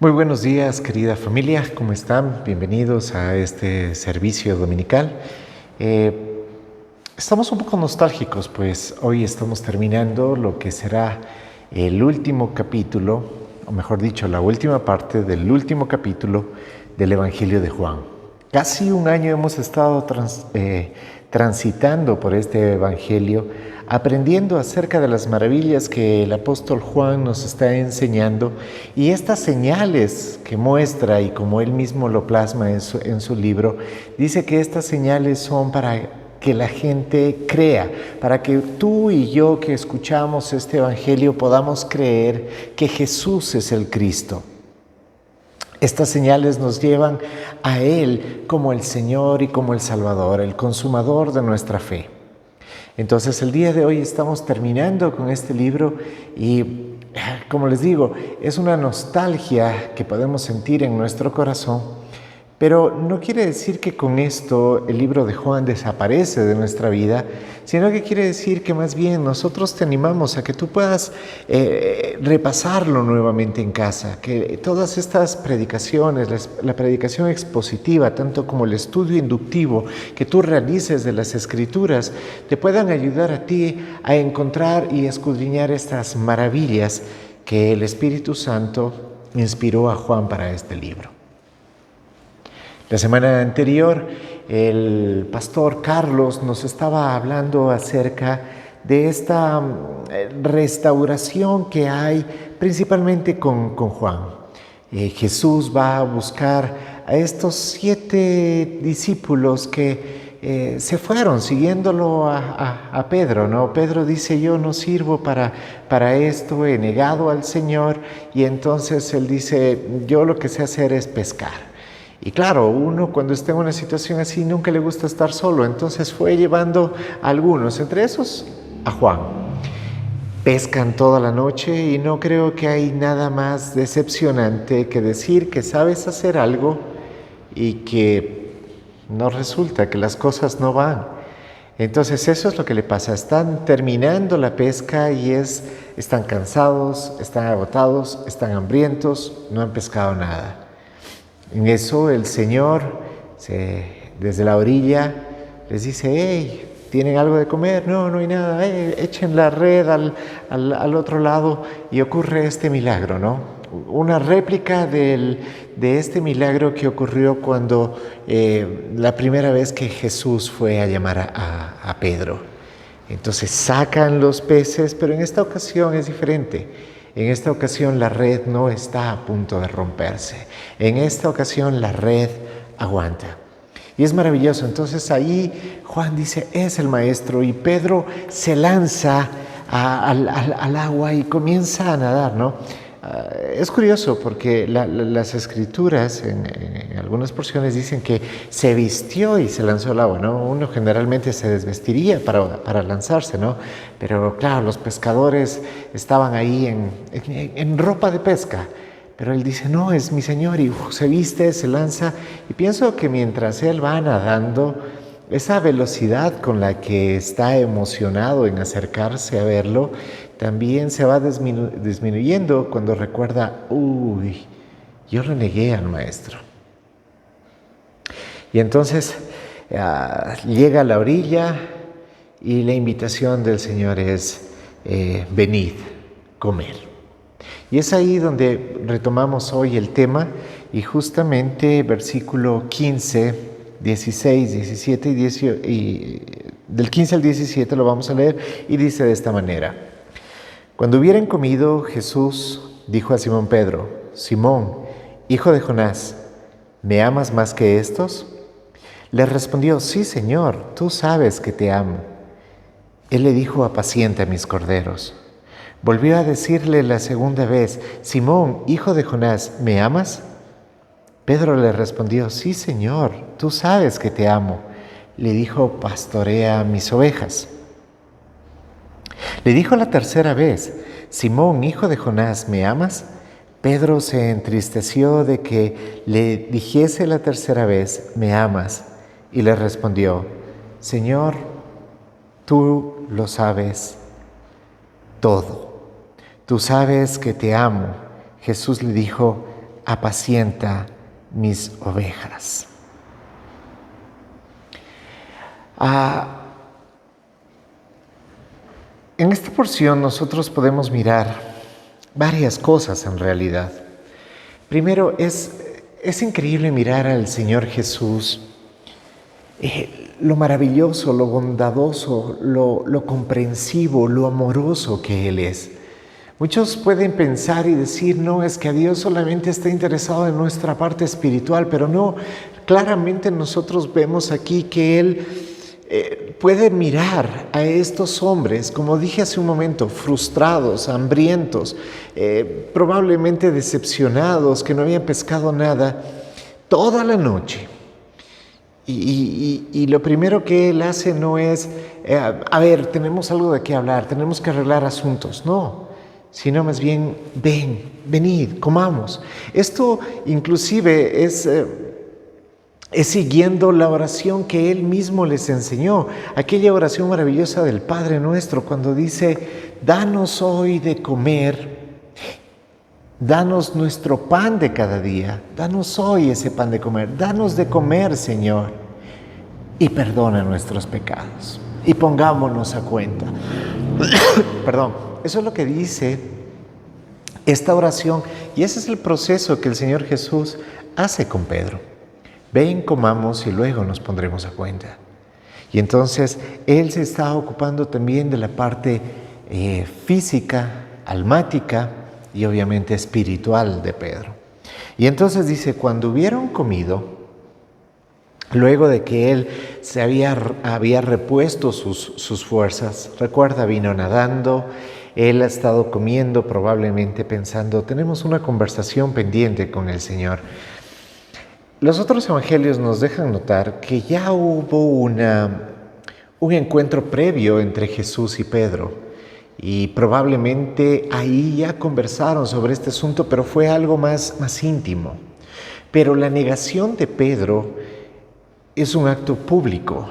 Muy buenos días, querida familia, ¿cómo están? Bienvenidos a este servicio dominical. Estamos un poco nostálgicos, pues hoy estamos terminando lo que será el último capítulo, o mejor dicho, la última parte del último capítulo del Evangelio de Juan. Casi un año hemos estado transitando por este Evangelio, aprendiendo acerca de las maravillas que el apóstol Juan nos está enseñando y estas señales que muestra, y como él mismo lo plasma en su libro, dice que estas señales son para que la gente crea, para que tú y yo que escuchamos este Evangelio podamos creer que Jesús es el Cristo. Estas señales nos llevan a Él como el Señor y como el Salvador, el consumador de nuestra fe. Entonces el día de hoy estamos terminando con este libro y, como les digo, es una nostalgia que podemos sentir en nuestro corazón, pero no quiere decir que con esto el libro de Juan desaparece de nuestra vida, sino que quiere decir que más bien nosotros te animamos a que tú puedas repasarlo nuevamente en casa, que todas estas predicaciones, la predicación expositiva, tanto como el estudio inductivo que tú realices de las Escrituras, te puedan ayudar a ti a encontrar y escudriñar estas maravillas que el Espíritu Santo inspiró a Juan para este libro. La semana anterior, el pastor Carlos nos estaba hablando acerca de esta restauración que hay principalmente con Juan. Jesús va a buscar a estos 7 discípulos que se fueron siguiéndolo a Pedro, ¿no? Pedro dice: yo no sirvo para esto, he negado al Señor, y entonces él dice: yo lo que sé hacer es pescar. Y claro, uno cuando está en una situación así nunca le gusta estar solo, entonces fue llevando a algunos, entre esos a Juan. Pescan toda la noche y no creo que hay nada más decepcionante que decir que sabes hacer algo y que no resulta, que las cosas no van. Entonces eso es lo que le pasa, están terminando la pesca y están cansados, están agotados, están hambrientos, no han pescado nada. En eso el Señor, desde la orilla, les dice: hey, ¿tienen algo de comer? No, no hay nada. Echen la red al otro lado, y ocurre este milagro, ¿no? Una réplica de este milagro que ocurrió cuando la primera vez que Jesús fue a llamar a Pedro. Entonces sacan los peces, pero en esta ocasión es diferente. En esta ocasión la red no está a punto de romperse. En esta ocasión la red aguanta. Y es maravilloso. Entonces ahí Juan dice: es el maestro. Y Pedro se lanza al agua y comienza a nadar, ¿no? Es curioso porque las Escrituras en algunas porciones dicen que se vistió y se lanzó al agua, ¿no? Uno generalmente se desvestiría para lanzarse, ¿no? Pero claro, los pescadores estaban ahí en ropa de pesca. Pero él dice: no, es mi Señor, y se viste, se lanza. Y pienso que mientras él va nadando, esa velocidad con la que está emocionado en acercarse a verlo, también se va disminuyendo cuando recuerda: uy, yo renegué al maestro. Y entonces llega a la orilla y la invitación del Señor es: venid, comer. Y es ahí donde retomamos hoy el tema, y justamente versículo 15, 16, 17 y 18, y del 15 al 17 lo vamos a leer, y dice de esta manera: cuando hubieran comido, Jesús dijo a Simón Pedro: Simón, hijo de Jonás, ¿me amas más que estos? Le respondió: sí, Señor, tú sabes que te amo. Él le dijo: apacienta mis corderos. Volvió a decirle la segunda vez: Simón, hijo de Jonás, ¿me amas? Pedro le respondió: sí, Señor, tú sabes que te amo. Le dijo: pastorea mis ovejas. Le dijo la tercera vez: Simón, hijo de Jonás, ¿me amas? Pedro se entristeció de que le dijese la tercera vez: ¿me amas? Y le respondió: Señor, tú lo sabes todo. Tú sabes que te amo. Jesús le dijo: apacienta mis ovejas. En esta porción nosotros podemos mirar varias cosas en realidad. Primero, es increíble mirar al Señor Jesús, lo maravilloso, lo bondadoso, lo comprensivo, lo amoroso que Él es. Muchos pueden pensar y decir, no, es que Dios solamente está interesado en nuestra parte espiritual, pero no, claramente nosotros vemos aquí que Él puede mirar a estos hombres, como dije hace un momento, frustrados, hambrientos, probablemente decepcionados, que no habían pescado nada, toda la noche. Y lo primero que Él hace no es, a ver, tenemos algo de qué hablar, tenemos que arreglar asuntos, no, sino más bien, venid, comamos. Esto inclusive es siguiendo la oración que Él mismo les enseñó, aquella oración maravillosa del Padre Nuestro, cuando dice, danos hoy de comer, danos nuestro pan de cada día, danos hoy ese pan de comer, danos de comer, Señor, y perdona nuestros pecados, y pongámonos a cuenta. Perdón, eso es lo que dice esta oración, y ese es el proceso que el Señor Jesús hace con Pedro. Ven, comamos y luego nos pondremos a cuenta. Y entonces Él se está ocupando también de la parte física, almática y obviamente espiritual de Pedro. Y entonces dice, cuando hubieron comido, luego de que Él se había repuesto sus fuerzas, recuerda, vino nadando, Él ha estado comiendo, probablemente pensando, tenemos una conversación pendiente con el Señor. Los otros evangelios nos dejan notar que ya hubo un encuentro previo entre Jesús y Pedro y probablemente ahí ya conversaron sobre este asunto, pero fue algo más íntimo. Pero la negación de Pedro es un acto público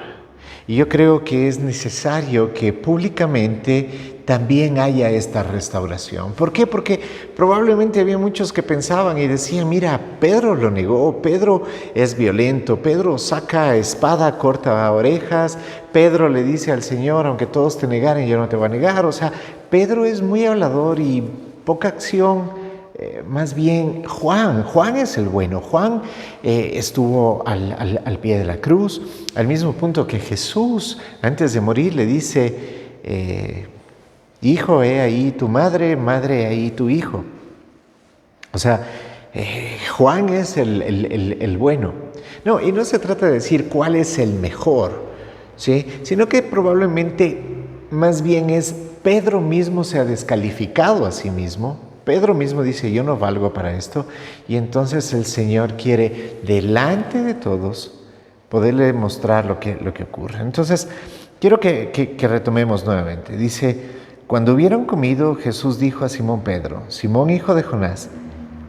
y yo creo que es necesario que públicamente también haya esta restauración. ¿Por qué? Porque probablemente había muchos que pensaban y decían, mira, Pedro lo negó, Pedro es violento, Pedro saca espada, corta orejas, Pedro le dice al Señor, aunque todos te negaren, yo no te voy a negar. O sea, Pedro es muy hablador y poca acción. Más bien Juan es el bueno. Juan estuvo al pie de la cruz, al mismo punto que Jesús, antes de morir, le dice, hijo, he ahí tu madre, madre, he ahí tu hijo. O sea, Juan es el bueno. No, y no se trata de decir cuál es el mejor, ¿sí? Sino que probablemente más bien es Pedro mismo se ha descalificado a sí mismo. Pedro mismo dice, yo no valgo para esto. Y entonces el Señor quiere, delante de todos, poderle mostrar lo que ocurre. Entonces, quiero que retomemos nuevamente. Dice, cuando hubieron comido, Jesús dijo a Simón Pedro, Simón, hijo de Jonás,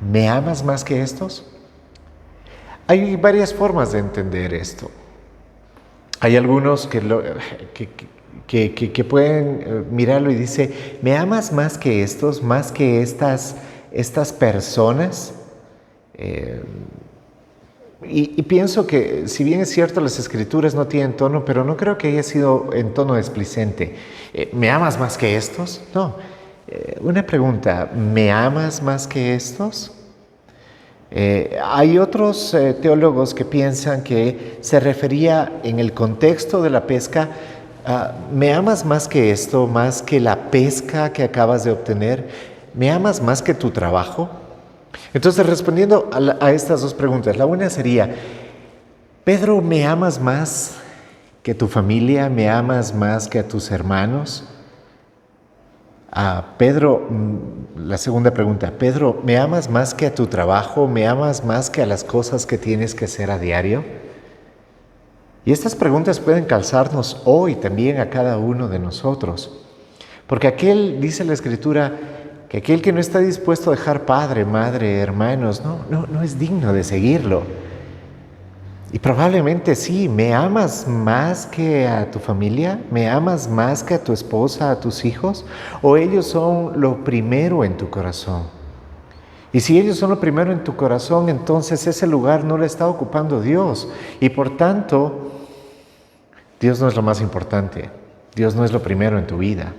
¿me amas más que estos? Hay varias formas de entender esto. Hay algunos que pueden mirarlo y dice, ¿me amas más que estos, más que estas personas? Y pienso que, si bien es cierto, las escrituras no tienen tono, pero no creo que haya sido en tono displicente. ¿Me amas más que estos? No. Una pregunta, ¿me amas más que estos? Hay otros teólogos que piensan que se refería en el contexto de la pesca, ¿me amas más que esto, más que la pesca que acabas de obtener? ¿Me amas más que tu trabajo? Entonces, respondiendo a estas dos preguntas, la una sería, Pedro, ¿me amas más que tu familia? ¿Me amas más que a tus hermanos? Pedro, la segunda pregunta, Pedro, ¿me amas más que a tu trabajo? ¿Me amas más que a las cosas que tienes que hacer a diario? Y estas preguntas pueden calzarnos hoy también a cada uno de nosotros. Porque dice la Escritura, que aquel que no está dispuesto a dejar padre, madre, hermanos, no es digno de seguirlo. Y probablemente sí, ¿me amas más que a tu familia? ¿Me amas más que a tu esposa, a tus hijos? ¿O ellos son lo primero en tu corazón? Y si ellos son lo primero en tu corazón, entonces ese lugar no lo está ocupando Dios. Y por tanto, Dios no es lo más importante. Dios no es lo primero en tu vida.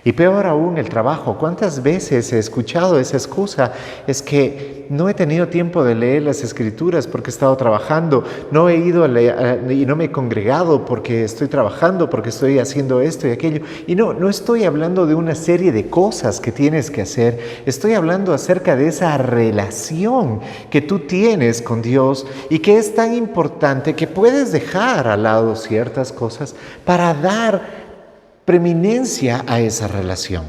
Y peor aún, el trabajo. ¿Cuántas veces he escuchado esa excusa? Es que no he tenido tiempo de leer las Escrituras porque he estado trabajando. No he ido y no me he congregado porque estoy trabajando, porque estoy haciendo esto y aquello. Y no estoy hablando de una serie de cosas que tienes que hacer. Estoy hablando acerca de esa relación que tú tienes con Dios y que es tan importante que puedes dejar al lado ciertas cosas para dar preeminencia a esa relación.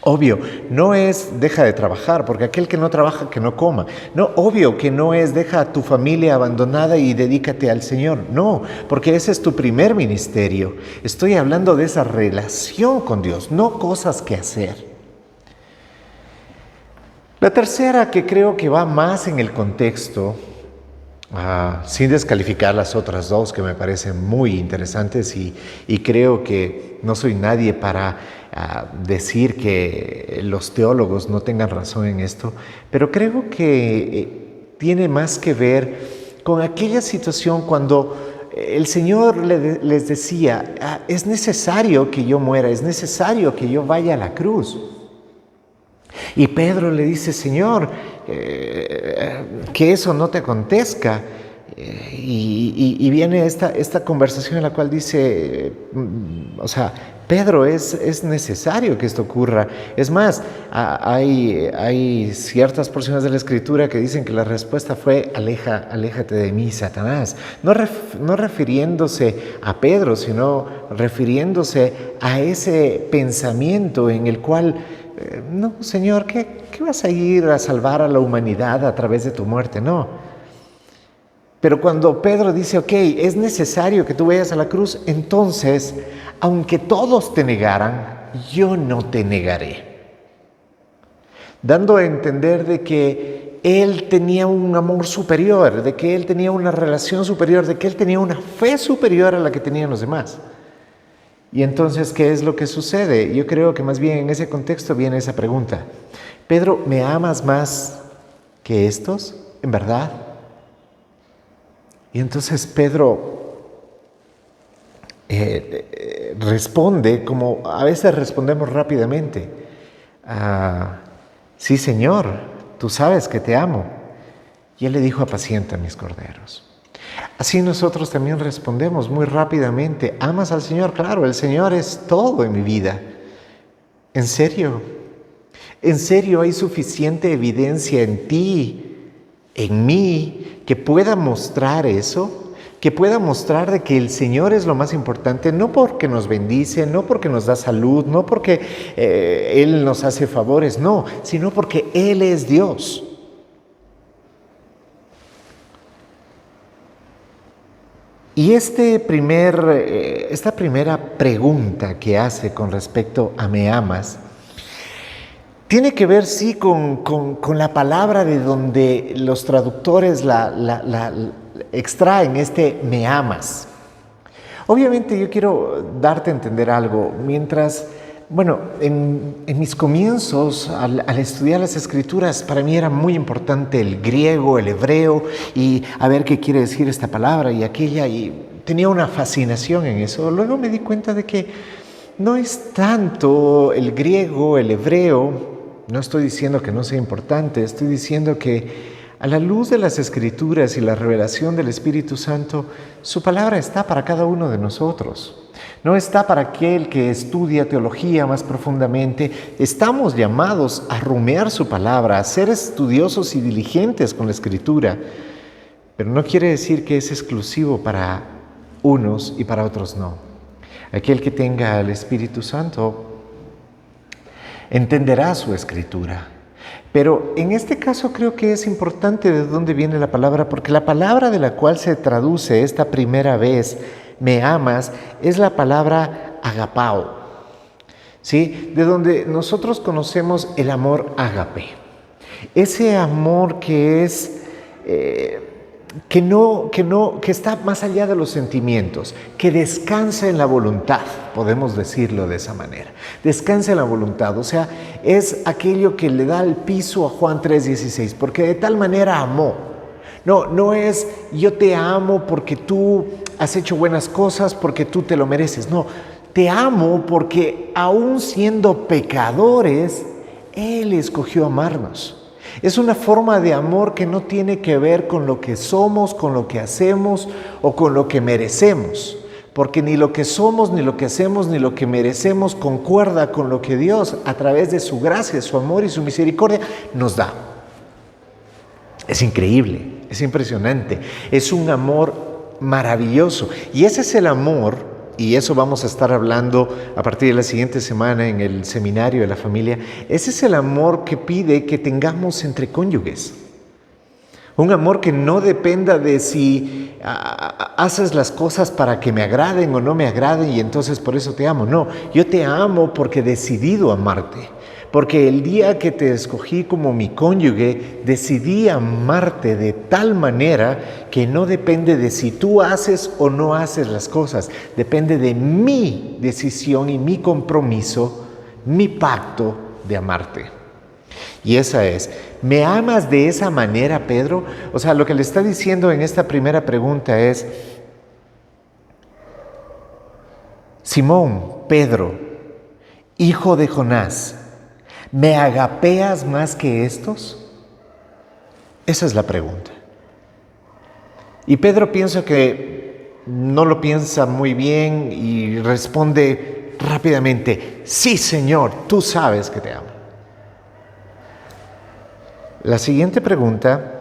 Obvio, no es deja de trabajar, porque aquel que no trabaja, que no coma. No, obvio que no es deja a tu familia abandonada y dedícate al Señor. No, porque ese es tu primer ministerio. Estoy hablando de esa relación con Dios, no cosas que hacer. La tercera, que creo que va más en el contexto, sin descalificar las otras dos que me parecen muy interesantes y creo que no soy nadie para decir que los teólogos no tengan razón en esto, pero creo que tiene más que ver con aquella situación cuando el Señor les decía, es necesario que yo muera, es necesario que yo vaya a la cruz. Y Pedro le dice, Señor, que eso no te acontezca. Y viene esta conversación en la cual dice, Pedro, es necesario que esto ocurra. Es más, hay ciertas porciones de la Escritura que dicen que la respuesta fue, aléjate de mí, Satanás. No refiriéndose a Pedro, sino refiriéndose a ese pensamiento en el cual, no, Señor, ¿qué vas a ir a salvar a la humanidad a través de tu muerte? No. Pero cuando Pedro dice, ok, es necesario que tú vayas a la cruz, entonces, aunque todos te negaran, yo no te negaré. Dando a entender de que él tenía un amor superior, de que él tenía una relación superior, de que él tenía una fe superior a la que tenían los demás. Y entonces, ¿qué es lo que sucede? Yo creo que más bien en ese contexto viene esa pregunta. Pedro, ¿me amas más que estos? ¿En verdad? Y entonces Pedro responde como a veces respondemos rápidamente. Sí, Señor, tú sabes que te amo. Y él le dijo, apacienta mis corderos. Así nosotros también respondemos muy rápidamente. ¿Amas al Señor? Claro, el Señor es todo en mi vida. ¿En serio? ¿En serio hay suficiente evidencia en ti, en mí, que pueda mostrar eso? Que pueda mostrar de que el Señor es lo más importante, no porque nos bendice, no porque nos da salud, no porque Él nos hace favores, no, sino porque Él es Dios. Y esta primera pregunta que hace con respecto a ¿me amas? Tiene que ver, sí, con la palabra de donde los traductores la extraen, ¿me amas? Obviamente yo quiero darte a entender algo. En mis comienzos, al estudiar las Escrituras, para mí era muy importante el griego, el hebreo, y a ver qué quiere decir esta palabra y aquella, y tenía una fascinación en eso. Luego me di cuenta de que no es tanto el griego, el hebreo. No estoy diciendo que no sea importante, estoy diciendo que a la luz de las Escrituras y la revelación del Espíritu Santo, su palabra está para cada uno de nosotros. No está para aquel que estudia teología más profundamente. Estamos llamados a rumiar su palabra, a ser estudiosos y diligentes con la Escritura. Pero no quiere decir que es exclusivo para unos y para otros no. Aquel que tenga el Espíritu Santo entenderá su Escritura. Pero en este caso creo que es importante de dónde viene la palabra, porque la palabra de la cual se traduce esta primera vez, me amas, es la palabra agapao, ¿sí? De donde nosotros conocemos el amor ágape. Ese amor que es que está más allá de los sentimientos, que descansa en la voluntad, podemos decirlo de esa manera. Descansa en la voluntad, o sea, es aquello que le da el piso a Juan 3:16, porque de tal manera amó. No es yo te amo porque tú has hecho buenas cosas, porque tú te lo mereces. No, te amo porque aún siendo pecadores, Él escogió amarnos. Es una forma de amor que no tiene que ver con lo que somos, con lo que hacemos o con lo que merecemos. Porque ni lo que somos, ni lo que hacemos, ni lo que merecemos concuerda con lo que Dios, a través de su gracia, su amor y su misericordia, nos da. Es increíble, es impresionante. Es un amor maravilloso. Y ese es el amor. Y eso vamos a estar hablando a partir de la siguiente semana en el seminario de la familia. Ese es el amor que pide que tengamos entre cónyuges. Un amor que no dependa de si haces las cosas para que me agraden o no me agraden y entonces por eso te amo. No, yo te amo porque he decidido amarte. Porque el día que te escogí como mi cónyuge, decidí amarte de tal manera que no depende de si tú haces o no haces las cosas. Depende de mi decisión y mi compromiso, mi pacto de amarte. Y esa es, ¿me amas de esa manera, Pedro? O sea, lo que le está diciendo en esta primera pregunta es, Simón, Pedro, hijo de Jonás, ¿me agapeas más que estos? Esa es la pregunta. Y Pedro pienso que no lo piensa muy bien y responde rápidamente, sí, Señor, tú sabes que te amo. La siguiente pregunta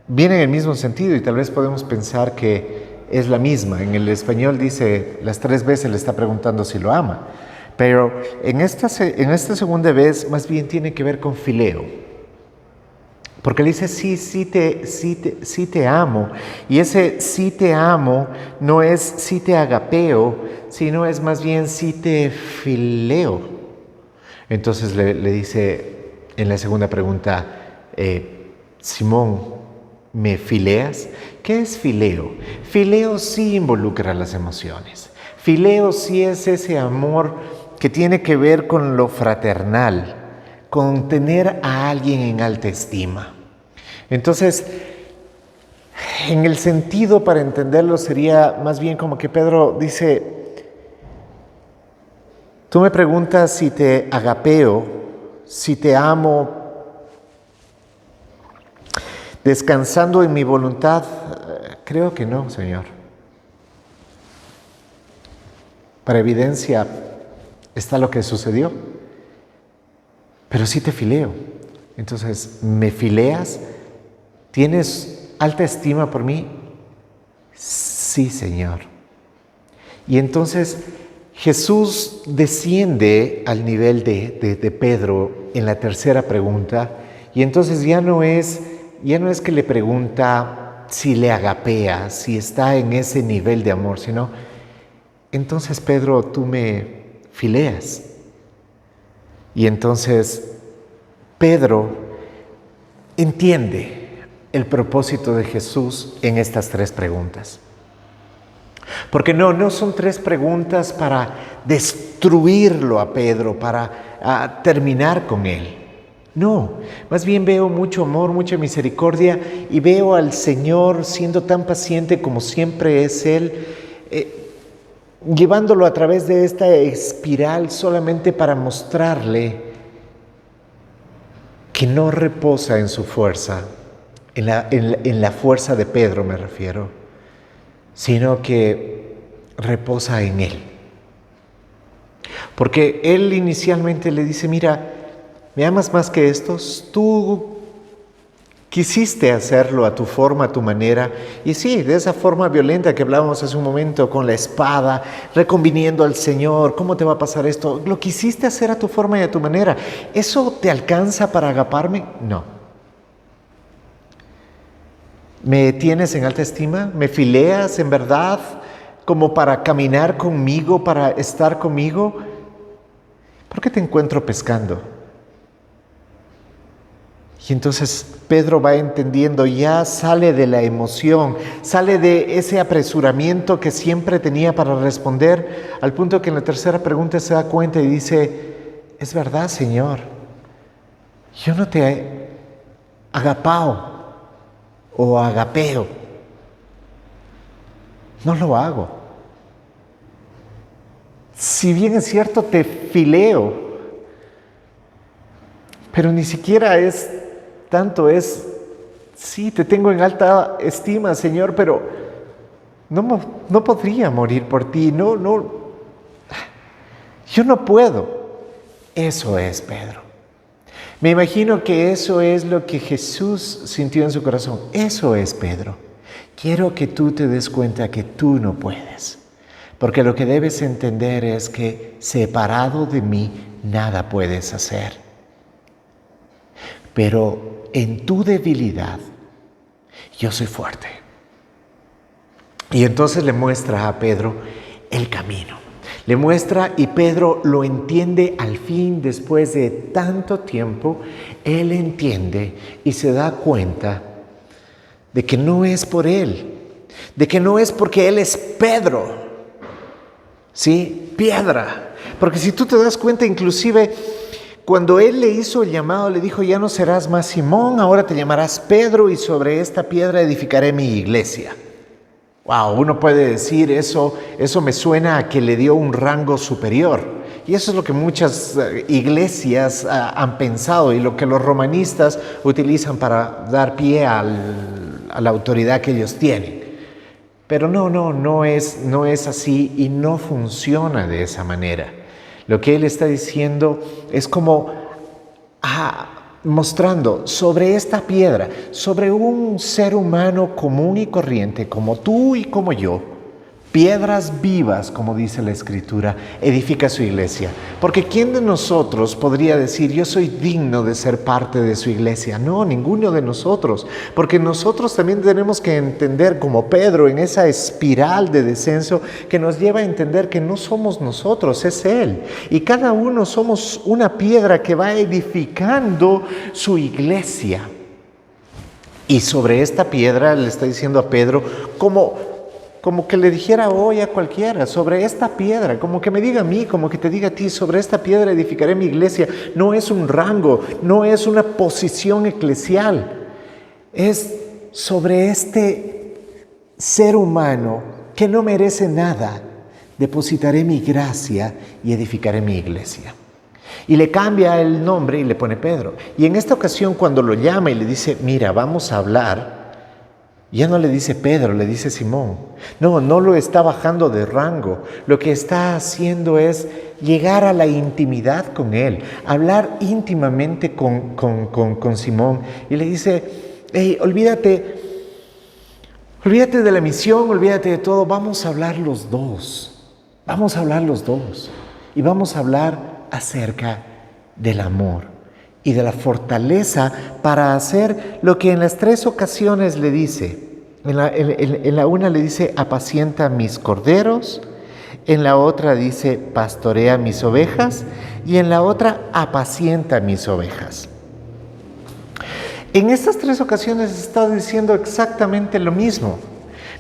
viene en el mismo sentido y tal vez podemos pensar que es la misma. En el español dice, las 3 veces le está preguntando si lo ama. Pero en esta segunda vez más bien tiene que ver con fileo. Porque le dice sí te amo. Y ese sí te amo no es sí te agapeo, sino es más bien sí te fileo. Entonces le dice en la segunda pregunta, Simón, ¿me fileas? ¿Qué es fileo? Fileo sí involucra las emociones. Fileo sí es ese amor que tiene que ver con lo fraternal, con tener a alguien en alta estima. Entonces, en el sentido para entenderlo sería más bien como que Pedro dice, tú me preguntas si te agapeo, si te amo, descansando en mi voluntad. Creo que no, Señor. Para evidencia está lo que sucedió, pero sí te fileo. Entonces, ¿me fileas? ¿Tienes alta estima por mí? Sí, Señor. Y entonces Jesús desciende al nivel de Pedro en la tercera pregunta, y entonces ya no es que le pregunta si le agapea, si está en ese nivel de amor, sino, entonces Pedro, tú me fileas. Y entonces Pedro entiende el propósito de Jesús en estas 3 preguntas. Porque no son 3 preguntas para destruirlo a Pedro, para terminar con él. No, más bien veo mucho amor, mucha misericordia y veo al Señor siendo tan paciente como siempre es Él, llevándolo a través de esta espiral solamente para mostrarle que no reposa en su fuerza, en la fuerza de Pedro me refiero, sino que reposa en Él. Porque Él inicialmente le dice, mira, ¿me amas más que estos? Tú quisiste hacerlo a tu forma, a tu manera, y sí, de esa forma violenta que hablábamos hace un momento, con la espada, reconviniendo al Señor, ¿cómo te va a pasar esto? Lo quisiste hacer a tu forma y a tu manera. ¿Eso te alcanza para agaparme? No. ¿Me tienes en alta estima? ¿Me fileas en verdad como para caminar conmigo, para estar conmigo? ¿Por qué te encuentro pescando? Y entonces Pedro va entendiendo, ya sale de la emoción, sale de ese apresuramiento que siempre tenía para responder, al punto que en la tercera pregunta se da cuenta y dice, es verdad, Señor, yo no te he agapao o agapeo, no lo hago. Si bien es cierto, te fileo, pero ni siquiera es tanto, sí, te tengo en alta estima, Señor, pero no podría morir por ti, yo no puedo. Eso es Pedro. Me imagino que eso es lo que Jesús sintió en su corazón. Eso es Pedro. Quiero que tú te des cuenta que tú no puedes, porque lo que debes entender es que separado de mí nada puedes hacer. Pero en tu debilidad, yo soy fuerte. Y entonces le muestra a Pedro el camino. Le muestra y Pedro lo entiende al fin después de tanto tiempo. Él entiende y se da cuenta de que no es por él, de que no es porque él es Pedro, ¿sí? Piedra. Porque si tú te das cuenta, inclusive cuando él le hizo el llamado, le dijo, ya no serás más Simón, ahora te llamarás Pedro y sobre esta piedra edificaré mi iglesia. Wow, uno puede decir eso me suena a que le dio un rango superior. Y eso es lo que muchas iglesias han pensado y lo que los romanistas utilizan para dar pie a la autoridad que ellos tienen. Pero no es así y no funciona de esa manera. Lo que él está diciendo es como mostrando sobre esta piedra, sobre un ser humano común y corriente como tú y como yo, piedras vivas, como dice la Escritura, edifica su iglesia. Porque ¿quién de nosotros podría decir, yo soy digno de ser parte de su iglesia? No, ninguno de nosotros. Porque nosotros también tenemos que entender, como Pedro, en esa espiral de descenso que nos lleva a entender que no somos nosotros, es Él. Y cada uno somos una piedra que va edificando su iglesia. Y sobre esta piedra le está diciendo a Pedro, como que le dijera hoy a cualquiera, sobre esta piedra, como que me diga a mí, como que te diga a ti, sobre esta piedra edificaré mi iglesia. No es un rango, no es una posición eclesial, es sobre este ser humano que no merece nada, depositaré mi gracia y edificaré mi iglesia. Y le cambia el nombre y le pone Pedro. Y en esta ocasión cuando lo llama y le dice, mira, vamos a hablar, ya no le dice Pedro, le dice Simón. No lo está bajando de rango. Lo que está haciendo es llegar a la intimidad con él, hablar íntimamente con Simón. Y le dice, hey, olvídate de la misión, olvídate de todo, vamos a hablar los dos. Vamos a hablar los dos. Y vamos a hablar acerca del amor y de la fortaleza para hacer lo que en las 3 ocasiones le dice. En la una le dice, apacienta mis corderos, en la otra dice, pastorea mis ovejas, y en la otra, apacienta mis ovejas. En estas 3 ocasiones está diciendo exactamente lo mismo.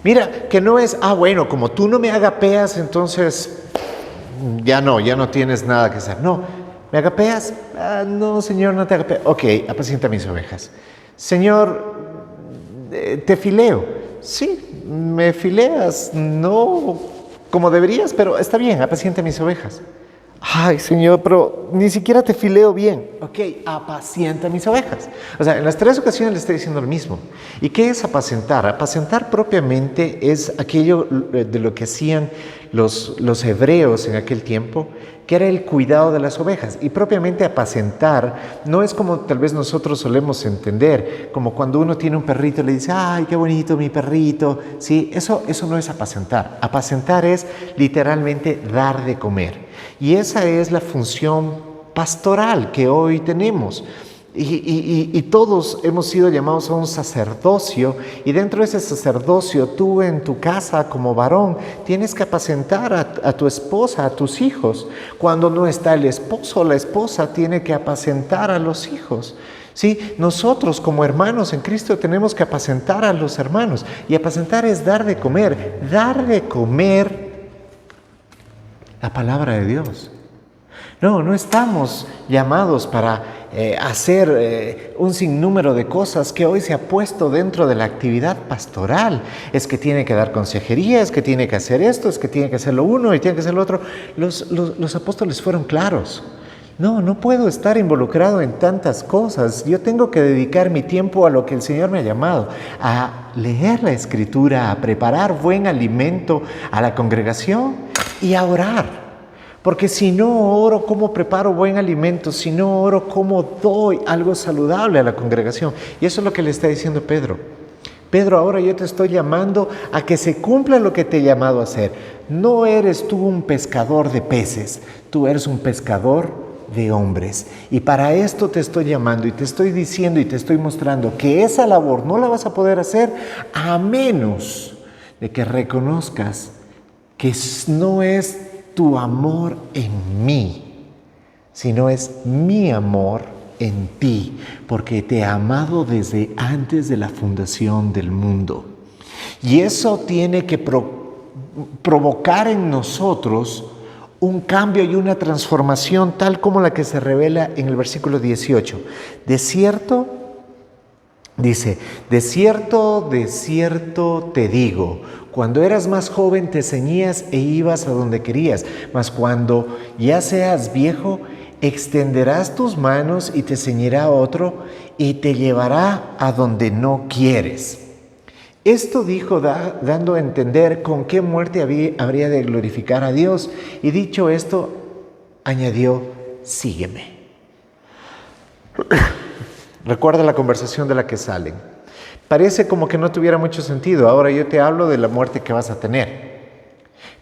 Mira, que no es, bueno, como tú no me agapeas, entonces ya no tienes nada que hacer. No, ¿me agapeas? No, Señor, no te agapeo. Ok, apacienta mis ovejas. Señor, te fileo. Sí, me fileas, no como deberías, pero está bien, apacienta mis ovejas. Ay, Señor, pero ni siquiera te fileo bien. Ok, apacienta mis ovejas. O sea, en las 3 ocasiones le está diciendo lo mismo. ¿Y qué es apacentar? Apacentar propiamente es aquello de lo que hacían los hebreos en aquel tiempo, que era el cuidado de las ovejas. Y propiamente apacentar no es como tal vez nosotros solemos entender, como cuando uno tiene un perrito y le dice, ay, qué bonito mi perrito. Sí, eso no es apacentar. Apacentar es literalmente dar de comer. Y esa es la función pastoral que hoy tenemos. Y todos hemos sido llamados a un sacerdocio, y dentro de ese sacerdocio tú en tu casa como varón tienes que apacentar a tu esposa, a tus hijos. Cuando no está el esposo o la esposa tiene que apacentar a los hijos. ¿Sí? Nosotros como hermanos en Cristo tenemos que apacentar a los hermanos. Y apacentar es dar de comer. Dar de comer la palabra de Dios. No estamos llamados para hacer un sinnúmero de cosas que hoy se ha puesto dentro de la actividad pastoral. Es que tiene que dar consejería, es que tiene que hacer esto, es que tiene que hacer lo uno y tiene que hacer lo otro. Los apóstoles fueron claros. No puedo estar involucrado en tantas cosas. Yo tengo que dedicar mi tiempo a lo que el Señor me ha llamado, a leer la Escritura, a preparar buen alimento a la congregación y a orar. Porque si no oro, ¿cómo preparo buen alimento? Si no oro, ¿cómo doy algo saludable a la congregación? Y eso es lo que le está diciendo Pedro. Pedro, ahora yo te estoy llamando a que se cumpla lo que te he llamado a hacer. No eres tú un pescador de peces, tú eres un pescador de hombres. Y para esto te estoy llamando y te estoy diciendo y te estoy mostrando que esa labor no la vas a poder hacer a menos de que reconozcas que no es tu amor en mí, sino es mi amor en ti, porque te he amado desde antes de la fundación del mundo. Y eso tiene que provocar en nosotros un cambio y una transformación tal como la que se revela en el versículo 18. De cierto, dice, de cierto te digo, cuando eras más joven te ceñías e ibas a donde querías, mas cuando ya seas viejo, extenderás tus manos y te ceñirá otro y te llevará a donde no quieres. Esto dijo dando a entender con qué muerte habría de glorificar a Dios. Y dicho esto, añadió, sígueme. Recuerda la conversación de la que salen. Parece como que no tuviera mucho sentido. Ahora yo te hablo de la muerte que vas a tener.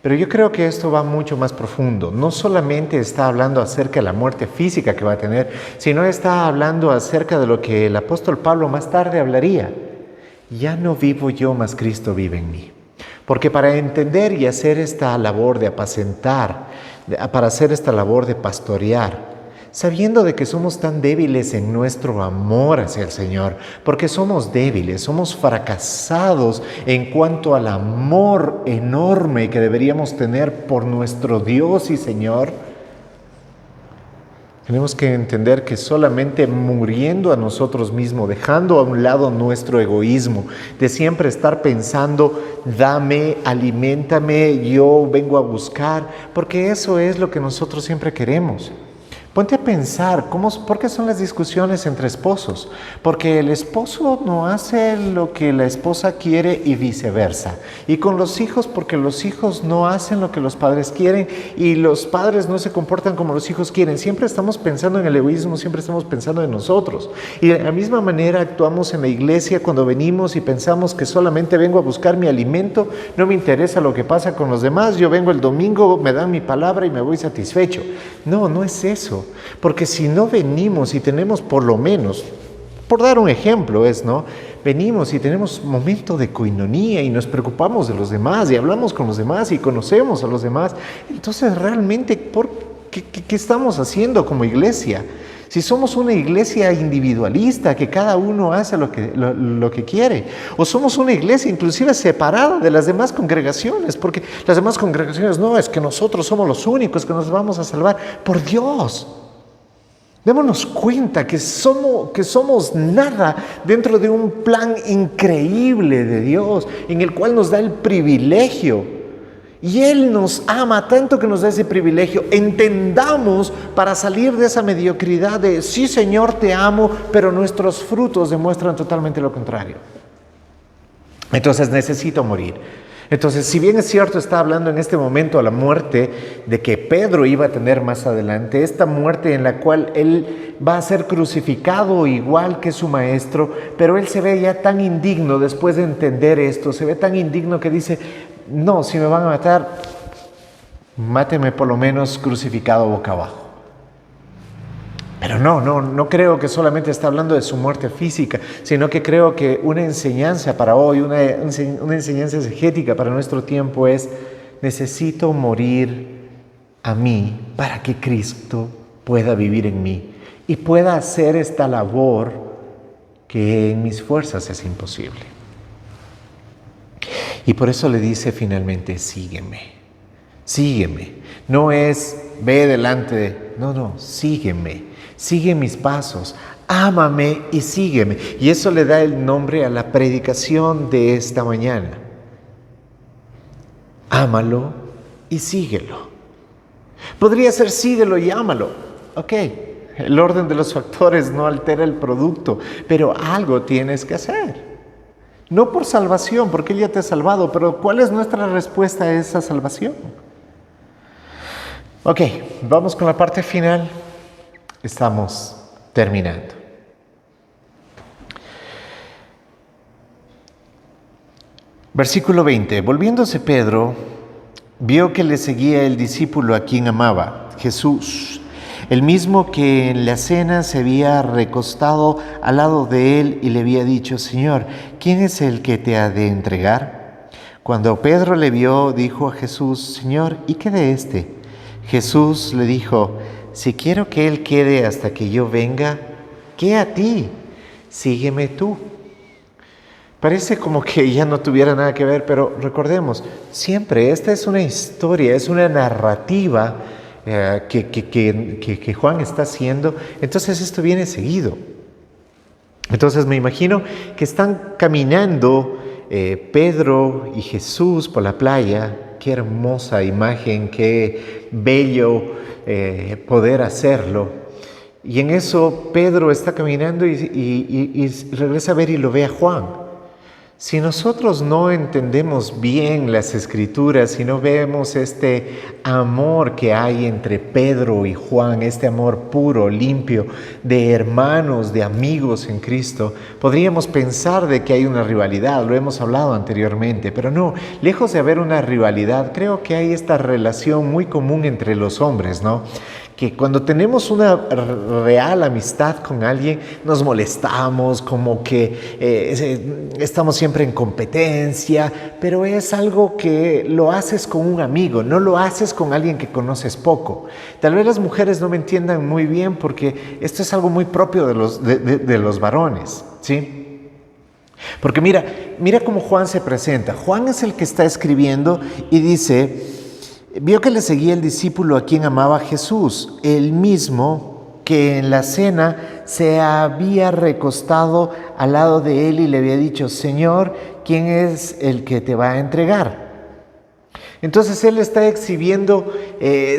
Pero yo creo que esto va mucho más profundo. No solamente está hablando acerca de la muerte física que va a tener, sino está hablando acerca de lo que el apóstol Pablo más tarde hablaría. Ya no vivo yo, mas Cristo vive en mí. Porque para entender y hacer esta labor de apacentar, para hacer esta labor de pastorear, sabiendo de que somos tan débiles en nuestro amor hacia el Señor, porque somos débiles, somos fracasados en cuanto al amor enorme que deberíamos tener por nuestro Dios y Señor, tenemos que entender que solamente muriendo a nosotros mismos, dejando a un lado nuestro egoísmo, de siempre estar pensando, dame, aliméntame, yo vengo a buscar, porque eso es lo que nosotros siempre queremos. Ponte a pensar, ¿por qué son las discusiones entre esposos? Porque el esposo no hace lo que la esposa quiere y viceversa. Y con los hijos, porque los hijos no hacen lo que los padres quieren y los padres no se comportan como los hijos quieren. Siempre estamos pensando en el egoísmo, siempre estamos pensando en nosotros. Y de la misma manera actuamos en la iglesia cuando venimos y pensamos que solamente vengo a buscar mi alimento, no me interesa lo que pasa con los demás, yo vengo el domingo, me dan mi palabra y me voy satisfecho. No es eso. Porque si no venimos y tenemos por lo menos, por dar un ejemplo ¿no? Venimos y tenemos momento de coinonía y nos preocupamos de los demás y hablamos con los demás y conocemos a los demás, entonces realmente, ¿qué estamos haciendo como iglesia? Si somos una iglesia individualista, que cada uno hace lo que quiere, o somos una iglesia inclusive separada de las demás congregaciones, porque las demás congregaciones no, es que nosotros somos los únicos que nos vamos a salvar. Por Dios, démonos cuenta que somos nada dentro de un plan increíble de Dios, en el cual nos da el privilegio. Y Él nos ama tanto que nos da ese privilegio. Entendamos para salir de esa mediocridad de sí, Señor, te amo, pero nuestros frutos demuestran totalmente lo contrario. Entonces necesito morir. Entonces, si bien es cierto, está hablando en este momento a la muerte de que Pedro iba a tener más adelante, esta muerte en la cual él va a ser crucificado igual que su maestro, pero él se ve ya tan indigno después de entender esto, se ve tan indigno que dice, no, si me van a matar, máteme por lo menos crucificado boca abajo. Pero no creo que solamente está hablando de su muerte física, sino que creo que una enseñanza para hoy, una enseñanza exegética para nuestro tiempo es: necesito morir a mí para que Cristo pueda vivir en mí. y pueda hacer esta labor que en mis fuerzas es imposible. Y por eso le dice finalmente, sígueme, sígueme. No es, ve delante, no, sígueme, sigue mis pasos, ámame y sígueme. Y eso le da el nombre a la predicación de esta mañana. Ámalo y síguelo. Podría ser síguelo y ámalo. Ok, el orden de los factores no altera el producto, pero algo tienes que hacer. No por salvación, porque Él ya te ha salvado, pero ¿cuál es nuestra respuesta a esa salvación? Ok, vamos con la parte final. Estamos terminando. Versículo 20. Volviéndose Pedro, vio que le seguía el discípulo a quien amaba, Jesús, el mismo que en la cena se había recostado al lado de él y le había dicho, Señor, ¿quién es el que te ha de entregar? Cuando Pedro le vio, dijo a Jesús, Señor, ¿y qué de éste? Jesús le dijo, si quiero que él quede hasta que yo venga, ¿qué a ti? Sígueme tú. Parece como que ya no tuviera nada que ver, pero recordemos, siempre esta es una historia, es una narrativa que Juan está haciendo, entonces esto viene seguido. Entonces me imagino que están caminando Pedro y Jesús por la playa. Qué hermosa imagen, qué bello poder hacerlo. Y en eso Pedro está caminando y regresa a ver y lo ve a Juan. Si nosotros no entendemos bien las Escrituras, si no vemos este amor que hay entre Pedro y Juan, este amor puro, limpio, de hermanos, de amigos en Cristo, podríamos pensar de que hay una rivalidad, lo hemos hablado anteriormente, pero no, lejos de haber una rivalidad, creo que hay esta relación muy común entre los hombres, ¿no? Que cuando tenemos una real amistad con alguien, nos molestamos, como que estamos siempre en competencia, pero es algo que lo haces con un amigo, no lo haces con alguien que conoces poco. Tal vez las mujeres no me entiendan muy bien porque esto es algo muy propio de los varones, ¿sí? Porque mira cómo Juan se presenta. Juan es el que está escribiendo y dice, vio que le seguía el discípulo a quien amaba Jesús, el mismo que en la cena se había recostado al lado de él y le había dicho, Señor, ¿quién es el que te va a entregar? Entonces él está exhibiendo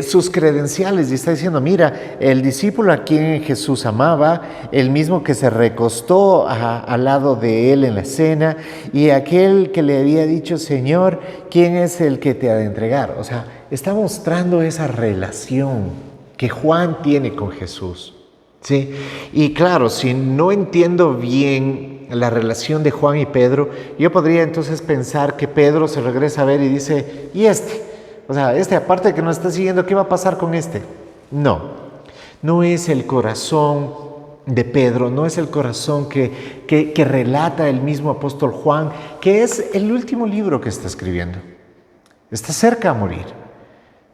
sus credenciales y está diciendo, mira, el discípulo a quien Jesús amaba, el mismo que se recostó al lado de él en la cena, y aquel que le había dicho, Señor, ¿quién es el que te ha de entregar? O sea, está mostrando esa relación que Juan tiene con Jesús, ¿sí? Y claro, si no entiendo bien la relación de Juan y Pedro, yo podría entonces pensar que Pedro se regresa a ver y dice, ¿y este? O sea, aparte de que nos está siguiendo, ¿qué va a pasar con este? No es el corazón de Pedro, no es el corazón que relata el mismo apóstol Juan, que es el último libro que está escribiendo. Está cerca a morir,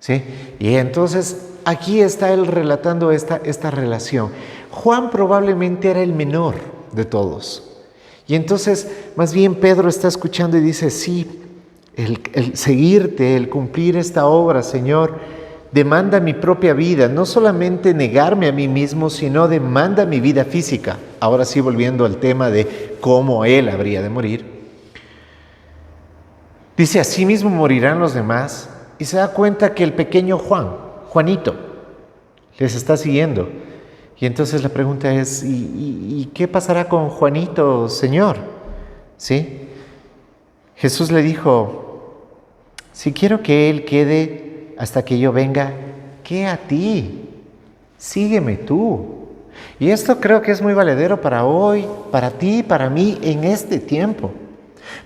¿sí? Y entonces aquí está él relatando esta relación. Juan probablemente era el menor de todos. Y entonces, más bien Pedro está escuchando y dice, sí, el seguirte, el cumplir esta obra, Señor, demanda mi propia vida, no solamente negarme a mí mismo, sino demanda mi vida física. Ahora sí, volviendo al tema de cómo Él habría de morir. Dice, así mismo morirán los demás, y se da cuenta que el pequeño Juanito, les está siguiendo. Y entonces la pregunta es, ¿y qué pasará con Juanito, Señor? ¿Sí? Jesús le dijo, si quiero que él quede hasta que yo venga, ¿qué a ti? Sígueme tú. Y esto creo que es muy valedero para hoy, para ti, para mí, en este tiempo.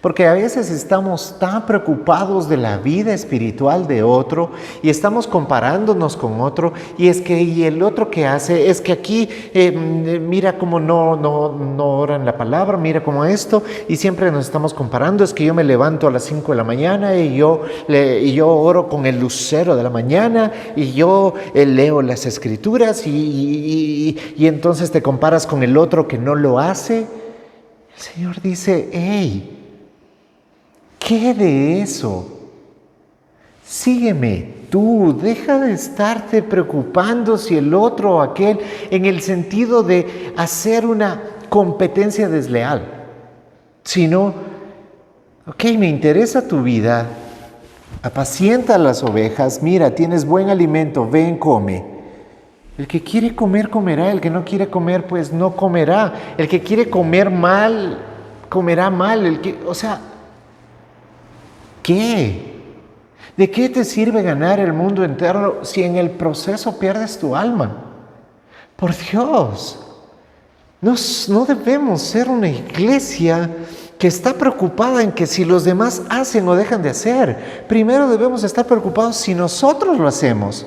Porque a veces estamos tan preocupados de la vida espiritual de otro y estamos comparándonos con otro y es que y el otro que hace es que aquí mira cómo no oran la palabra, mira cómo esto y siempre nos estamos comparando. Es que yo me levanto a las 5 de la mañana y yo oro con el lucero de la mañana y yo leo las escrituras y entonces te comparas con el otro que no lo hace. El Señor dice, hey, ¿qué de eso? Sígueme tú, deja de estarte preocupando si el otro o aquel, en el sentido de hacer una competencia desleal, sino, ok, me interesa tu vida, apacienta las ovejas, mira, tienes buen alimento, ven, come. El que quiere comer, comerá, el que no quiere comer, pues no comerá. El que quiere comer mal, comerá mal. ¿Qué? ¿De qué te sirve ganar el mundo entero si en el proceso pierdes tu alma? Por Dios, no debemos ser una iglesia que está preocupada en que si los demás hacen o dejan de hacer. Primero debemos estar preocupados si nosotros lo hacemos.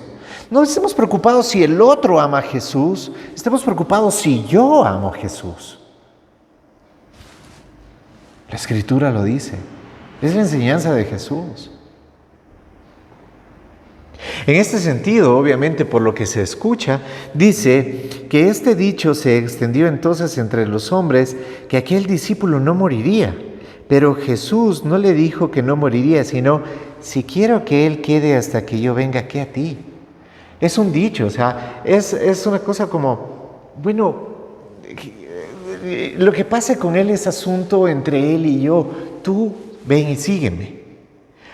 No estemos preocupados si el otro ama a Jesús, estemos preocupados si yo amo a Jesús. La Escritura lo dice, es la enseñanza de Jesús. En este sentido, obviamente por lo que se escucha, dice que este dicho se extendió entonces entre los hombres, que aquel discípulo no moriría. Pero Jesús no le dijo que no moriría, sino, si quiero que él quede hasta que yo venga aquí a ti. Es un dicho, es una cosa como, bueno, lo que pase con él es asunto entre él y yo. Tú ven y sígueme.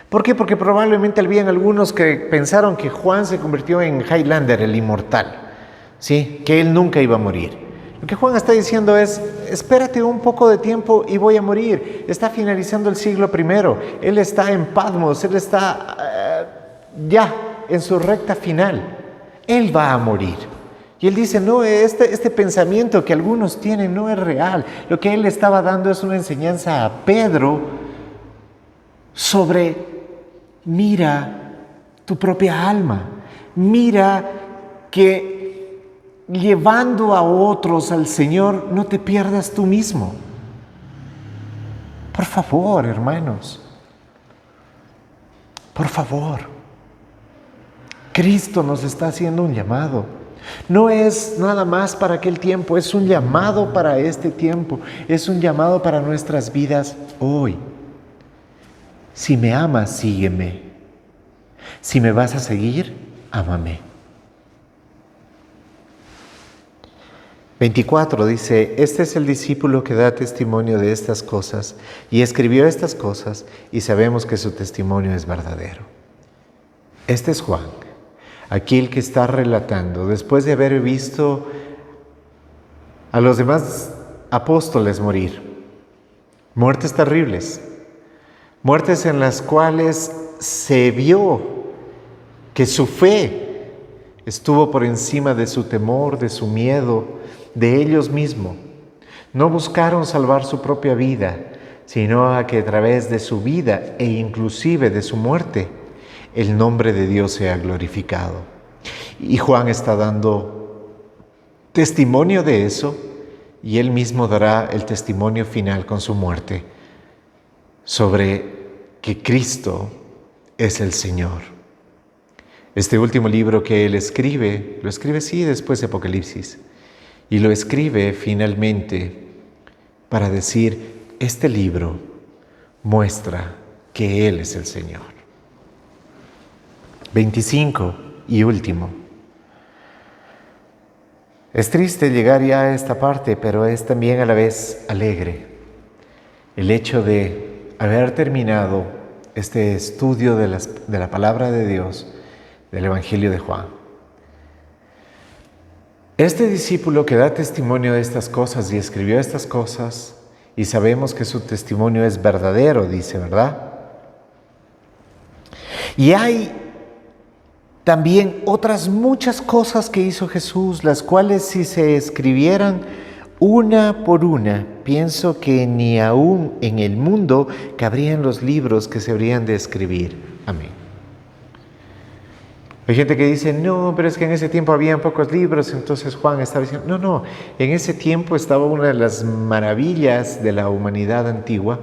¿Por qué? Porque probablemente habían algunos que pensaron que Juan se convirtió en Highlander, el inmortal, ¿sí? Que él nunca iba a morir. Lo que Juan está diciendo es, espérate un poco de tiempo y voy a morir. Está finalizando el siglo I. Él está en Patmos, él está ya en su recta final. Él va a morir. Y él dice, no, este pensamiento que algunos tienen no es real. Lo que él estaba dando es una enseñanza a Pedro sobre, mira tu propia alma. Mira que llevando a otros al Señor no te pierdas tú mismo. Por favor, hermanos. Por favor. Cristo nos está haciendo un llamado. No es nada más para aquel tiempo, es un llamado para este tiempo. Es un llamado para nuestras vidas hoy. Si me amas, sígueme. Si me vas a seguir, ámame. 24 dice, este es el discípulo que da testimonio de estas cosas y escribió estas cosas y sabemos que su testimonio es verdadero. Este es Juan. Aquí el que está relatando, después de haber visto a los demás apóstoles morir, muertes terribles, muertes en las cuales se vio que su fe estuvo por encima de su temor, de su miedo, de ellos mismos. No buscaron salvar su propia vida, sino a que a través de su vida e inclusive de su muerte, el nombre de Dios sea glorificado. Y Juan está dando testimonio de eso y él mismo dará el testimonio final con su muerte sobre que Cristo es el Señor. Este último libro que él escribe, lo escribe sí después de Apocalipsis y lo escribe finalmente para decir, este libro muestra que Él es el Señor. 25 y último. Es triste llegar ya a esta parte, pero es también a la vez alegre. El hecho de haber terminado este estudio de la palabra de Dios, del Evangelio de Juan. Este discípulo que da testimonio de estas cosas y escribió estas cosas, y sabemos que su testimonio es verdadero, dice, ¿verdad? Y hay también otras muchas cosas que hizo Jesús, las cuales si se escribieran, una por una, pienso que ni aún en el mundo cabrían los libros que se habrían de escribir. Amén. Hay gente que dice, no, pero es que en ese tiempo habían pocos libros, entonces Juan estaba diciendo, no, en ese tiempo estaba una de las maravillas de la humanidad antigua,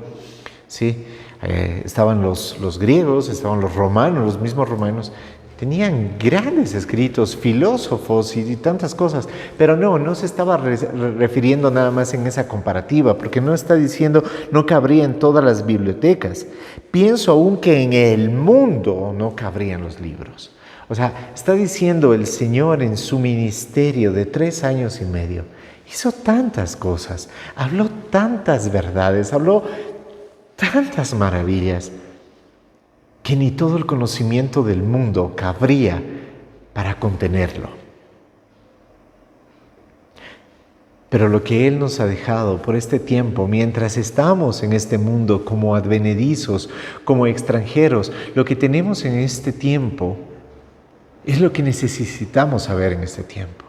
¿sí? Estaban los griegos, estaban los romanos, los mismos romanos, tenían grandes escritos, filósofos y tantas cosas, pero no se estaba refiriendo nada más en esa comparativa, porque no está diciendo no cabría en todas las bibliotecas. Pienso aún que en el mundo no cabrían los libros. O sea, está diciendo el Señor en su ministerio de 3 años y medio, hizo tantas cosas, habló tantas verdades, habló tantas maravillas, que ni todo el conocimiento del mundo cabría para contenerlo. Pero lo que Él nos ha dejado por este tiempo, mientras estamos en este mundo como advenedizos, como extranjeros, lo que tenemos en este tiempo es lo que necesitamos saber en este tiempo.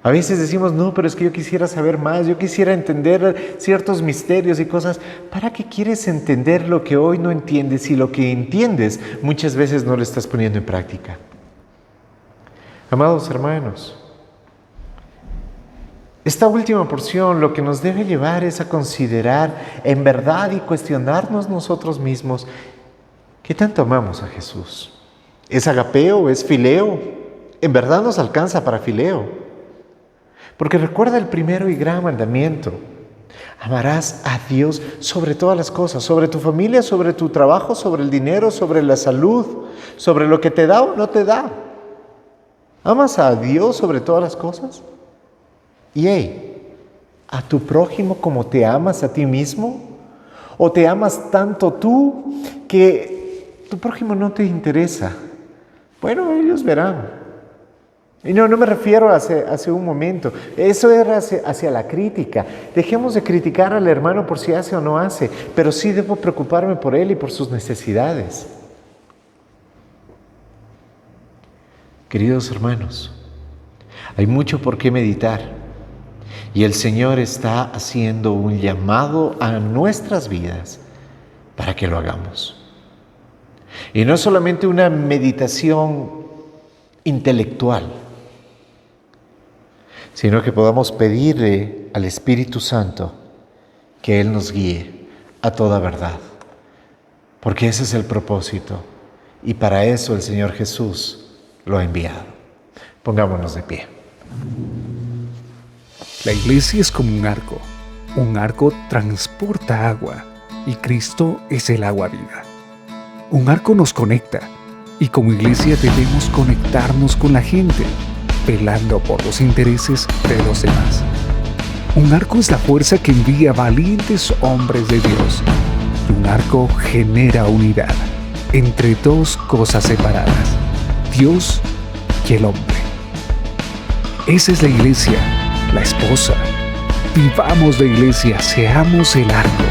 A veces decimos, no, pero es que yo quisiera saber más, yo quisiera entender ciertos misterios y cosas. ¿Para qué quieres entender lo que hoy no entiendes y lo que entiendes muchas veces no lo estás poniendo en práctica? Amados hermanos, esta última porción lo que nos debe llevar es a considerar en verdad y cuestionarnos nosotros mismos ¿qué tanto amamos a Jesús? ¿Es agapeo? ¿Es fileo? ¿En verdad nos alcanza para fileo? Porque recuerda el primero y gran mandamiento. Amarás a Dios sobre todas las cosas, sobre tu familia, sobre tu trabajo, sobre el dinero, sobre la salud, sobre lo que te da o no te da. ¿Amas a Dios sobre todas las cosas? Y ¿a tu prójimo como te amas a ti mismo? ¿O te amas tanto tú que tu prójimo no te interesa? Bueno, ellos verán. Y no me refiero hace un momento. Eso era hacia la crítica. Dejemos de criticar al hermano por si hace o no hace, pero sí debo preocuparme por él y por sus necesidades. Queridos hermanos, hay mucho por qué meditar y el Señor está haciendo un llamado a nuestras vidas para que lo hagamos. Y no solamente una meditación intelectual, sino que podamos pedirle al Espíritu Santo que Él nos guíe a toda verdad, porque ese es el propósito y para eso el Señor Jesús lo ha enviado. Pongámonos de pie. La iglesia es como un arco transporta agua y Cristo es el agua viva. Un arco nos conecta y como iglesia debemos conectarnos con la gente, velando por los intereses de los demás. Un arco es la fuerza que envía valientes hombres de Dios. Y un arco genera unidad entre dos cosas separadas, Dios y el hombre. Esa es la iglesia, la esposa. Vivamos la iglesia, seamos el arco.